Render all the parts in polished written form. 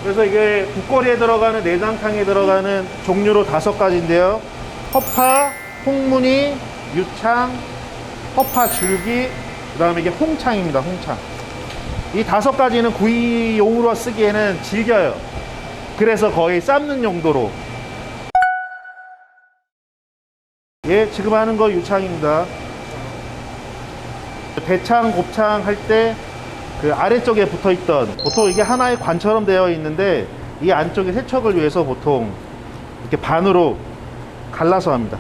그래서 이게 국거리에 들어가는 내장탕에 들어가는 종류로 5가지인데요. 허파, 홍무늬, 유창, 허파 줄기, 그 다음에 이게 홍창입니다. 홍창. 이 5가지는 구이용으로 쓰기에는 질겨요. 그래서 거의 삶는 용도로. 예, 지금 하는 거 유창입니다. 대창, 곱창 할 때 그 아래쪽에 붙어있던, 보통 이게 하나의 관처럼 되어 있는데 이 안쪽에 세척을 위해서 보통 이렇게 반으로 갈라서 합니다.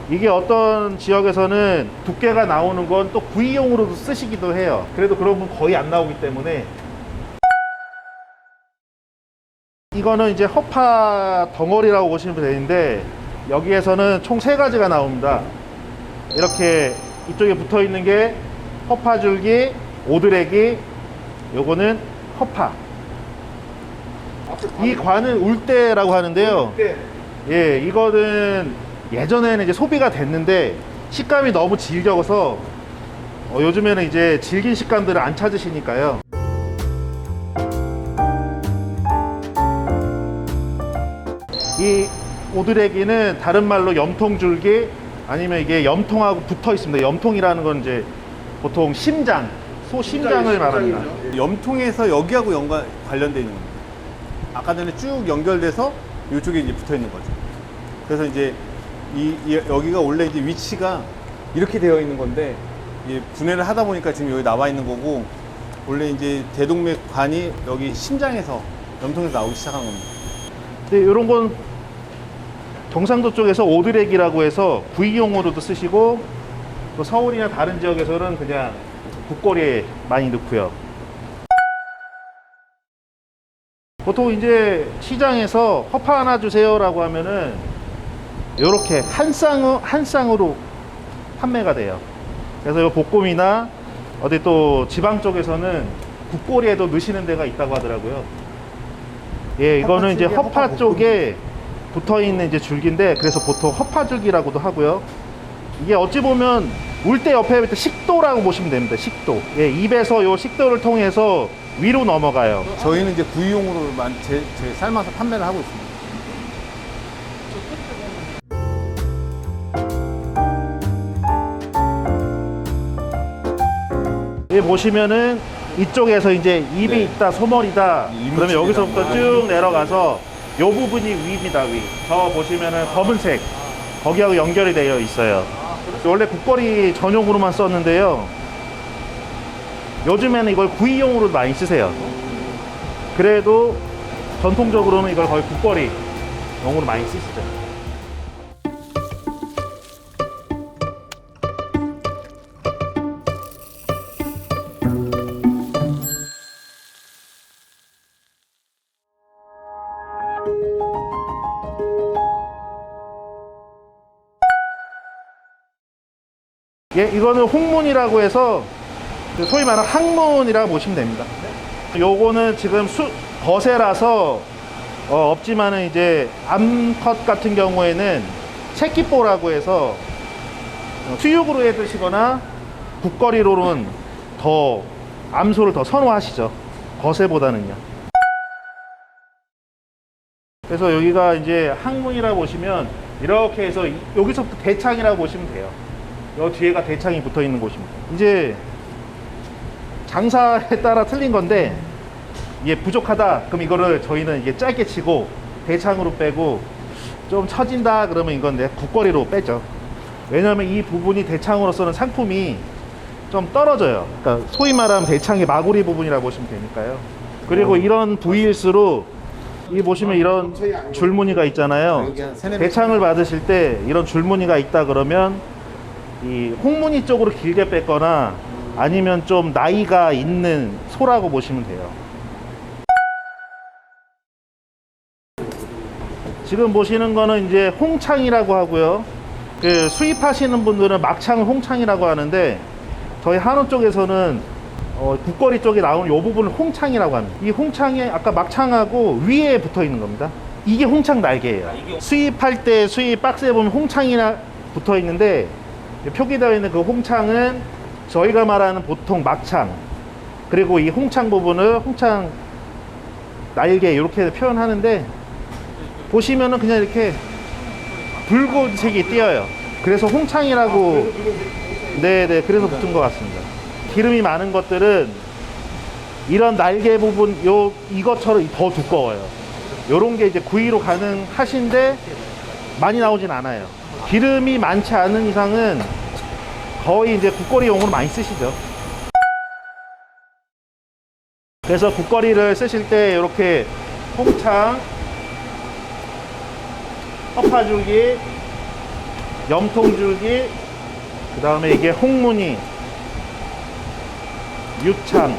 이게 어떤 지역에서는 두께가 나오는 건 또 구이용으로도 쓰시기도 해요. 그래도 그런 분 거의 안 나오기 때문에. 이거는 이제 허파 덩어리라고 보시면 되는데 여기에서는 총 3가지가 나옵니다. 이렇게 이쪽에 붙어 있는 게 허파 줄기, 오드레기, 요거는 허파. 이 관은 울대라고 하는데요. 예, 이거는 예전에는 이제 소비가 됐는데 식감이 너무 질겨서 요즘에는 이제 질긴 식감들을 안 찾으시니까요. 이 오드레기는 다른 말로 염통줄기, 아니면 이게 염통하고 붙어 있습니다. 염통이라는 건 이제 보통 심장, 소 심장을 말합니다. 염통에서 여기하고 관련되어 있는 겁니다. 아까 전에 쭉 연결돼서 이쪽에 이제 붙어 있는 거죠. 그래서 이제 여기가 원래 이제 위치가 이렇게 되어 있는 건데 분해를 하다 보니까 지금 여기 나와 있는 거고, 원래 이제 대동맥관이 여기 심장에서, 염통에서 나오기 시작한 겁니다. 근데 이런 건 경상도 쪽에서 오드레기라고 해서 구이용으로도 쓰시고, 또 서울이나 다른 지역에서는 그냥 국거리에 많이 넣고요. 보통 이제 시장에서 허파 하나 주세요 라고 하면은 이렇게 한 쌍으로 판매가 돼요. 그래서 이 볶음이나 어디 또 지방 쪽에서는 국거리에도 넣으시는 데가 있다고 하더라고요. 예, 이거는 이제 허파 쪽에 붙어 있는 이제 줄기인데, 그래서 보통 허파 줄기라고도 하고요. 이게 어찌 보면 울대 옆에 식도라고 보시면 됩니다. 식도. 예, 입에서 요 식도를 통해서 위로 넘어가요. 저희는 이제 구이용으로만 삶아서 판매를 하고 있습니다. 여기 보시면은 이쪽에서 이제 입이 네. 있다, 소머리다. 그러면 여기서부터 쭉 내려가서 요 부분이 위입니다, 위. 저 보시면은 검은색, 거기하고 연결이 되어 있어요. 원래 국거리 전용으로만 썼는데요. 요즘에는 이걸 구이용으로 많이 쓰세요. 그래도 전통적으로는 이걸 거의 국거리용으로 많이 쓰시죠. 예, 이거는 홍문이라고 해서 소위 말하는 항문이라고 보시면 됩니다. 요거는 지금 거세라서 없지만은 이제 암컷 같은 경우에는 새끼뽀라고 해서 수육으로 해 드시거나 국거리로는 더 암소를 더 선호하시죠. 거세보다는요. 그래서 여기가 이제 항문이라고 보시면 이렇게 해서 여기서부터 대창이라고 보시면 돼요. 요 뒤에가 대창이 붙어 있는 곳입니다. 이제 장사에 따라 틀린 건데, 이게 부족하다 그럼 이거를 저희는 이게 짧게 치고 대창으로 빼고, 좀 처진다 그러면 이건 내 국거리로 빼죠. 왜냐하면 이 부분이 대창으로서는 상품이 좀 떨어져요. 그러니까 소위 말하면 대창의 마구리 부분이라고 보시면 되니까요. 그리고 이런 부위일수록 이 보시면 이런 줄무늬가 있잖아요. 대창을 받으실 때 이런 줄무늬가 있다 그러면 이 홍무늬 쪽으로 길게 뺐거나 아니면 좀 나이가 있는 소라고 보시면 돼요. 지금 보시는 거는 이제 홍창이라고 하고요. 그 수입하시는 분들은 막창을 홍창이라고 하는데, 저희 한우 쪽에서는 국거리 쪽에 나오는 이 부분을 홍창이라고 합니다. 이 홍창이 아까 막창하고 위에 붙어 있는 겁니다. 이게 홍창 날개예요. 수입할 때 수입 박스에 보면 홍창이나 붙어 있는데, 표기되어 있는 그 홍창은 저희가 말하는 보통 막창, 그리고 이 홍창 부분을 홍창 날개 이렇게 표현하는데 보시면은 그냥 이렇게 붉은색이 띄어요. 그래서 홍창이라고. 네네, 그래서 붙은 것 같습니다. 기름이 많은 것들은 이런 날개 부분 이것처럼 더 두꺼워요. 요런 게 이제 구이로 가능하신데 많이 나오진 않아요. 기름이 많지 않은 이상은 거의 이제 국거리용으로 많이 쓰시죠. 그래서 국거리를 쓰실 때 이렇게 홍창, 허파줄기, 염통줄기, 그 다음에 이게 홍무늬, 유창,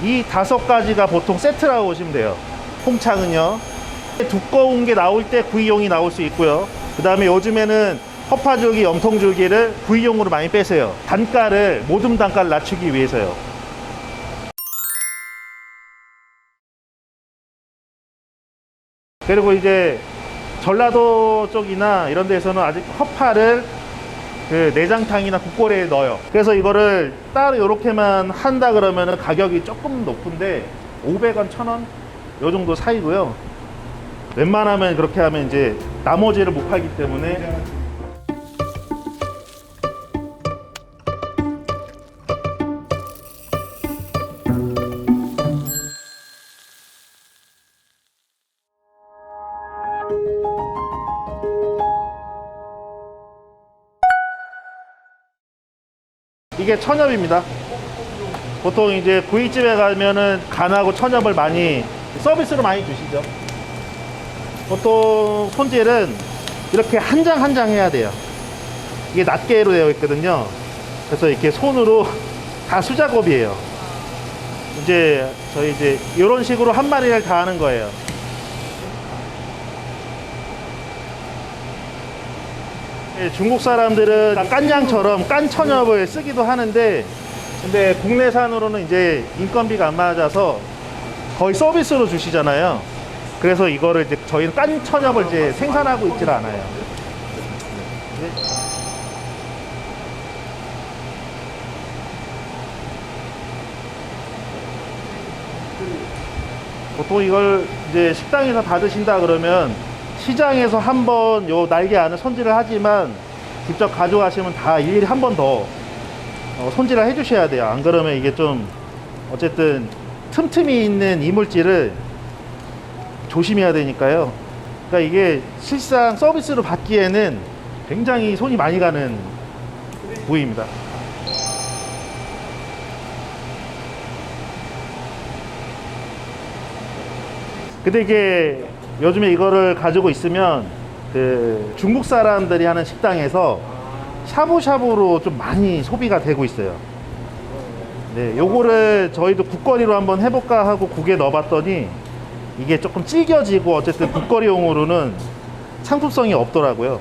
이 5가지가 보통 세트라고 보시면 돼요. 홍창은요, 두꺼운 게 나올 때 구이용이 나올 수 있고요. 그 다음에 요즘에는 허파줄기, 염통줄기를 구이용으로 많이 빼세요. 단가를, 모둠 단가를 낮추기 위해서요. 그리고 이제 전라도 쪽이나 이런 데에서는 아직 허파를 그 내장탕이나 국거리에 넣어요. 그래서 이거를 따로 이렇게만 한다 그러면 가격이 조금 높은데 500원, 1000원 요 정도 사이고요. 웬만하면 그렇게 하면 이제 나머지를 못 팔기 때문에. 이게 천엽입니다. 보통 이제 구이집에 가면은 간하고 천엽을 많이 서비스로 많이 주시죠. 보통 손질은 이렇게 한 장 한 장 해야 돼요. 이게 낱개로 되어 있거든요. 그래서 이렇게 손으로 다 수작업이에요. 이제 저희 이제 이런 식으로 한 마리를 다 하는 거예요. 중국 사람들은 깐양처럼 깐천엽을 쓰기도 하는데, 근데 국내산으로는 이제 인건비가 안 맞아서 거의 서비스로 주시잖아요. 그래서 이거를 이제 저희는 깐천엽을 이제 생산하고 있질 않아요. 보통 이걸 이제 식당에서 받으신다 그러면 시장에서 한번 요 날개 안을 손질을 하지만 직접 가져가시면 다 일일이 한 번 더 손질을 해 주셔야 돼요. 안 그러면 이게 좀 어쨌든 틈틈이 있는 이물질을 조심해야 되니까요. 그러니까 이게 실상 서비스로 받기에는 굉장히 손이 많이 가는 부위입니다. 근데 이게 요즘에 이거를 가지고 있으면 그 중국 사람들이 하는 식당에서 샤브샤브로 좀 많이 소비가 되고 있어요. 네, 요거를 저희도 국거리로 한번 해볼까 하고 국에 넣어봤더니 이게 조금 질겨지고 어쨌든 국거리용으로는 상품성이 없더라고요.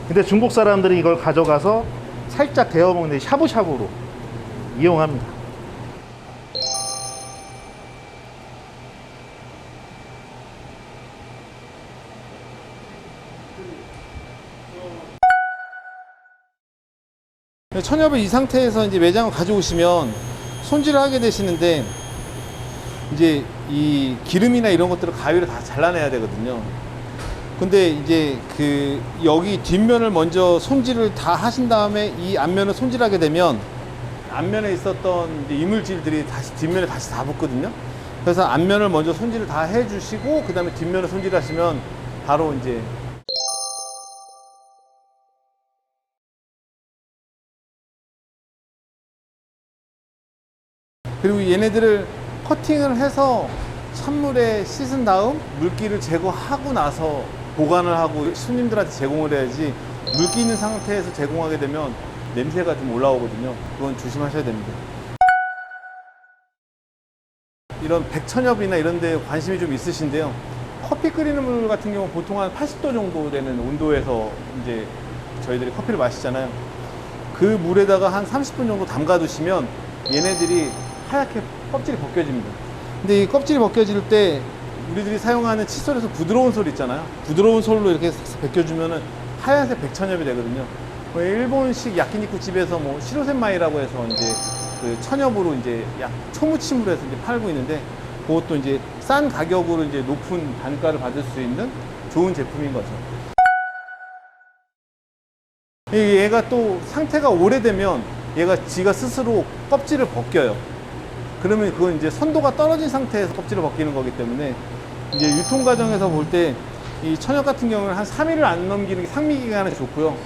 근데 중국 사람들이 이걸 가져가서 살짝 데워 먹는 샤브샤브로 이용합니다. 천엽을 이 상태에서 이제 매장을 가져오시면 손질을 하게 되시는데, 이제 이 기름이나 이런 것들을 가위로 다 잘라내야 되거든요. 근데 이제 그 여기 뒷면을 먼저 손질을 다 하신 다음에 이 앞면을 손질하게 되면 앞면에 있었던 이제 이물질들이 다시 뒷면에 다시 다 붙거든요. 그래서 앞면을 먼저 손질을 다 해주시고 그 다음에 뒷면을 손질하시면 바로 이제 그리고 얘네들을 커팅을 해서 찬물에 씻은 다음 물기를 제거하고 나서 보관을 하고 손님들한테 제공을 해야지, 물기 있는 상태에서 제공하게 되면 냄새가 좀 올라오거든요. 그건 조심하셔야 됩니다. 이런 백천엽이나 이런 데 관심이 좀 있으신데요. 커피 끓이는 물 같은 경우 보통 한 80도 정도 되는 온도에서 이제 저희들이 커피를 마시잖아요. 그 물에다가 한 30분 정도 담가 두시면 얘네들이 하얗게 껍질이 벗겨집니다. 근데 이 껍질이 벗겨질 때 우리들이 사용하는 칫솔에서 부드러운 솔 있잖아요. 부드러운 솔로 이렇게 벗겨주면은 하얀색 백천엽이 되거든요. 일본식 야키니쿠 집에서 뭐 시로센마이라고 해서 이제 그 천엽으로 이제 약 초무침으로 해서 이제 팔고 있는데, 그것도 이제 싼 가격으로 이제 높은 단가를 받을 수 있는 좋은 제품인 거죠. 얘가 또 상태가 오래되면 얘가 지가 스스로 껍질을 벗겨요. 그러면 그건 이제 선도가 떨어진 상태에서 껍질을 벗기는 거기 때문에 이제 유통 과정에서 볼 때 이 천엽 같은 경우는 한 3일을 안 넘기는 게 상미 기간에 좋고요.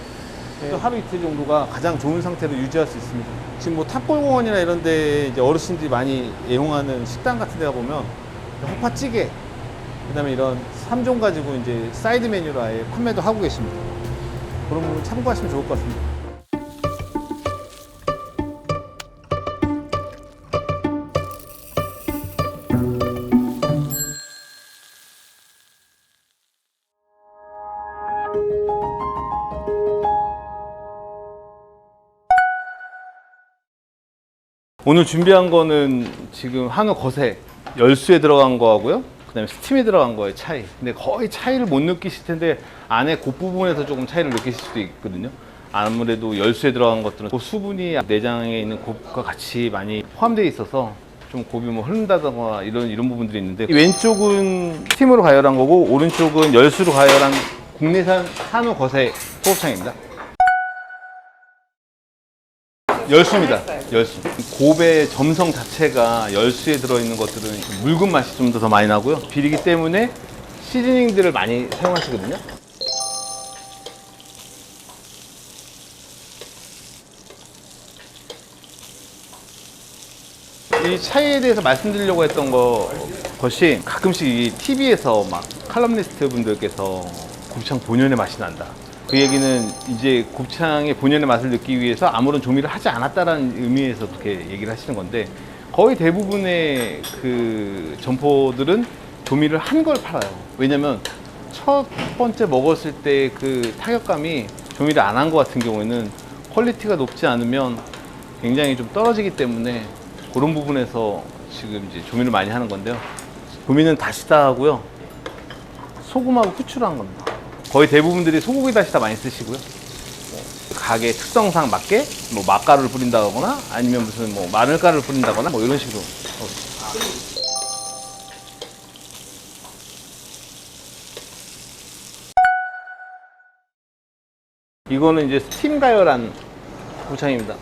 또 하루 이틀 정도가 가장 좋은 상태로 유지할 수 있습니다. 지금 뭐 탑골공원이나 이런 데 이제 어르신들이 많이 애용하는 식당 같은 데 가보면 호파찌개, 그 다음에 이런 3종 가지고 이제 사이드 메뉴로 아예 판매도 하고 계십니다. 그런 부분 참고하시면 좋을 것 같습니다. 오늘 준비한 거는 지금 한우 거세 열수에 들어간 거하고요, 그 다음에 스팀에 들어간 거의 차이. 근데 거의 차이를 못 느끼실 텐데 안에 그 부분에서 조금 차이를 느끼실 수도 있거든요. 아무래도 열수에 들어간 것들은 그 수분이 내장에 있는 곱과 같이 많이 포함되어 있어서 좀 곱이 뭐 흐른다거나 이런 부분들이 있는데, 왼쪽은 스팀으로 가열한 거고 오른쪽은 열수로 가열한 국내산 한우 거세 소곱창입니다. 열수입니다. 열수. 곱의 점성 자체가 열수에 들어있는 것들은 묽은 맛이 좀 더 많이 나고요. 비리기 때문에 시즈닝들을 많이 사용하시거든요. 이 차이에 대해서 말씀드리려고 했던 것이, 가끔씩 이 TV에서 막 칼럼니스트 분들께서 곱창 본연의 맛이 난다, 그 얘기는 이제 곱창의 본연의 맛을 느끼기 위해서 아무런 조미를 하지 않았다라는 의미에서 그렇게 얘기를 하시는 건데, 거의 대부분의 그 점포들은 조미를 한 걸 팔아요. 왜냐면 첫 번째 먹었을 때 그 타격감이 조미를 안 한 것 같은 경우에는 퀄리티가 높지 않으면 굉장히 좀 떨어지기 때문에 그런 부분에서 지금 이제 조미를 많이 하는 건데요. 조미는 다시다 하고요, 소금하고 후추로 한 겁니다. 거의 대부분들이 소고기 다시다 많이 쓰시고요. 가게 특성상 맞게 뭐 맛가루를 뿌린다거나 아니면 무슨 뭐 마늘가루를 뿌린다거나 뭐 이런 식으로. 이거는 이제 스팀 가열한 곱창입니다.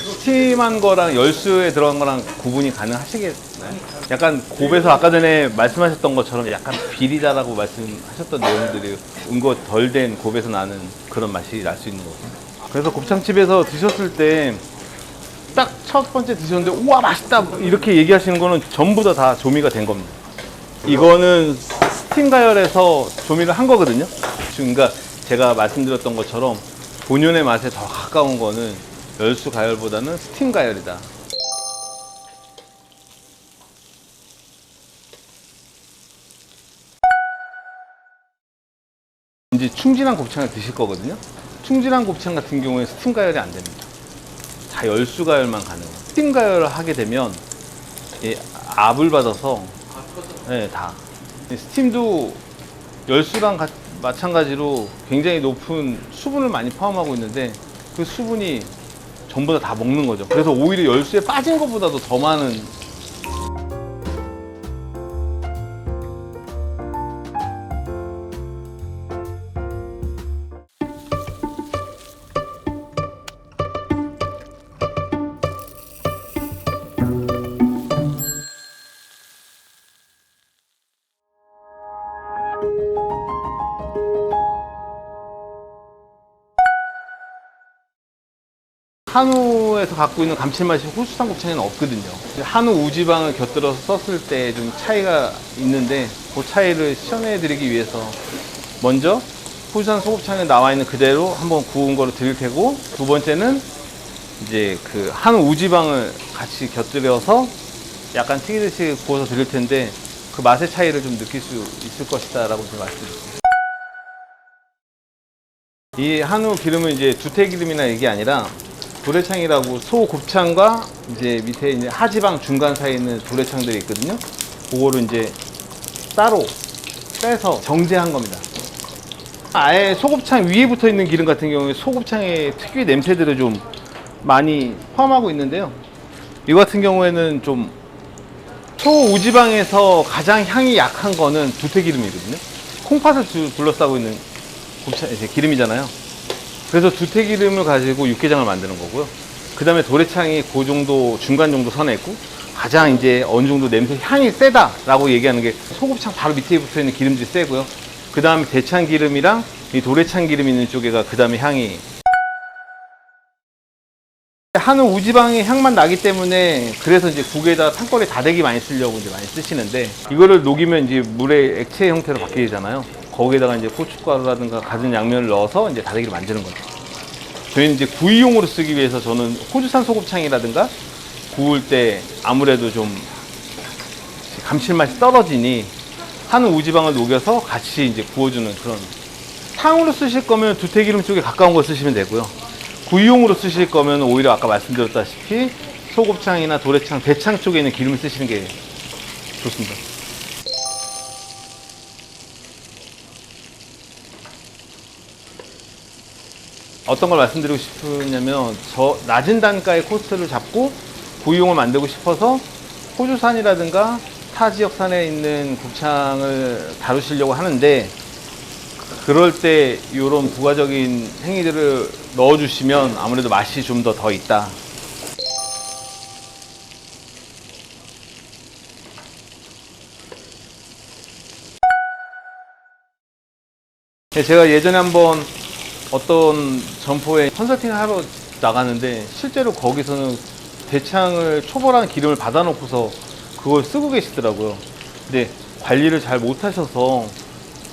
스팀한 거랑 열수에 들어간 거랑 구분이 가능하시겠나요? 약간 곱에서 아까 전에 말씀하셨던 것처럼 약간 비리다라고 말씀하셨던 내용들이 은거 덜 된 곱에서 나는 그런 맛이 날 수 있는 거거든요. 그래서 곱창집에서 드셨을 때 딱 첫 번째 드셨는데 우와 맛있다 이렇게 얘기하시는 거는 전부 다 조미가 된 겁니다. 이거는 스팀 가열해서 조미를 한 거거든요. 그러니까 제가 말씀드렸던 것처럼 본연의 맛에 더 가까운 거는 열수 가열보다는 스팀 가열이다. 이제 충진한 곱창을 드실 거거든요. 충진한 곱창 같은 경우에 스팀 가열이 안 됩니다. 다 열수 가열만 가능해요. 스팀 가열을 하게 되면 압을 받아서 다 스팀도 열수랑 마찬가지로 굉장히 높은 수분을 많이 포함하고 있는데 그 수분이 전부 다 먹는 거죠. 그래서 오히려 열수에 빠진 것보다도 더 많은. 한우에서 갖고 있는 감칠맛이 호수산 곱창에는 없거든요. 한우 우지방을 곁들여서 썼을 때 좀 차이가 있는데 그 차이를 시연해 드리기 위해서 먼저 호수산 소곱창에 나와 있는 그대로 한번 구운 거를 드릴 테고, 두 번째는 이제 그 한우 우지방을 같이 곁들여서 약간 튀기듯이 구워서 드릴 텐데 그 맛의 차이를 좀 느낄 수 있을 것이다 라고 좀 말씀드렸습니다. 이 한우 기름은 이제 두태기름이나 이게 아니라 도래창이라고 소곱창과 이제 밑에 이제 하지방 중간 사이에 있는 도래창들이 있거든요. 그거를 이제 따로 빼서 정제한 겁니다. 아예 소곱창 위에 붙어 있는 기름 같은 경우에 소곱창의 특유의 냄새들을 좀 많이 포함하고 있는데요. 이거 같은 경우에는 좀 초우지방에서 가장 향이 약한 거는 두태기름이거든요. 콩팥을 둘러싸고 있는 이제 기름이잖아요. 그래서 두태기름을 가지고 육개장을 만드는 거고요. 그 다음에 도래창이 그 정도 중간 정도 선에 있고, 가장 이제 어느 정도 냄새 향이 세다라고 얘기하는 게 소곱창 바로 밑에 붙어 있는 기름들이 세고요. 그 다음에 대창 기름이랑 이 도래창 기름 있는 쪽에가 그 다음에 향이, 한우 우지방의 향만 나기 때문에, 그래서 이제 국에다 산거리 다대기 많이 쓰려고 이제 많이 쓰시는데, 이거를 녹이면 이제 물의 액체 형태로 바뀌잖아요. 거기에다가 이제 고춧가루라든가 갖은 양면을 넣어서 이제 다대기를 만드는 거죠. 저희는 이제 구이용으로 쓰기 위해서 저는 호주산 소곱창이라든가 구울 때 아무래도 좀 감칠맛이 떨어지니 한우 우지방을 녹여서 같이 이제 구워주는 그런. 탕으로 쓰실 거면 두태기름 쪽에 가까운 거 쓰시면 되고요. 구이용으로 쓰실 거면 오히려 아까 말씀드렸다시피 소곱창이나 도래창, 대창 쪽에 있는 기름을 쓰시는 게 좋습니다. 어떤 걸 말씀드리고 싶으냐면, 저 낮은 단가의 코스를 잡고 구이용을 만들고 싶어서 호주산이라든가 타 지역산에 있는 곱창을 다루시려고 하는데, 그럴 때 이런 부가적인 행위들을 넣어주시면 아무래도 맛이 좀 더 있다. 제가 예전에 한번 어떤 점포에 컨설팅을 하러 나가는데, 실제로 거기서는 대창을 초벌한 기름을 받아놓고서 그걸 쓰고 계시더라고요. 근데 관리를 잘 못하셔서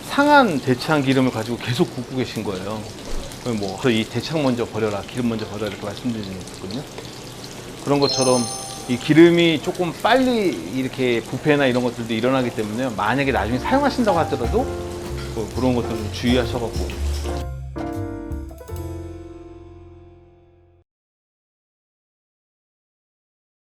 상한 대창 기름을 가지고 계속 굽고 계신 거예요. 뭐 이 대창 먼저 버려라, 기름 먼저 버려라 이렇게 말씀드리는 거거든요. 그런 것처럼 이 기름이 조금 빨리 이렇게 부패나 이런 것들도 일어나기 때문에, 만약에 나중에 사용하신다고 하더라도 그런 것들 좀 주의하셔갖고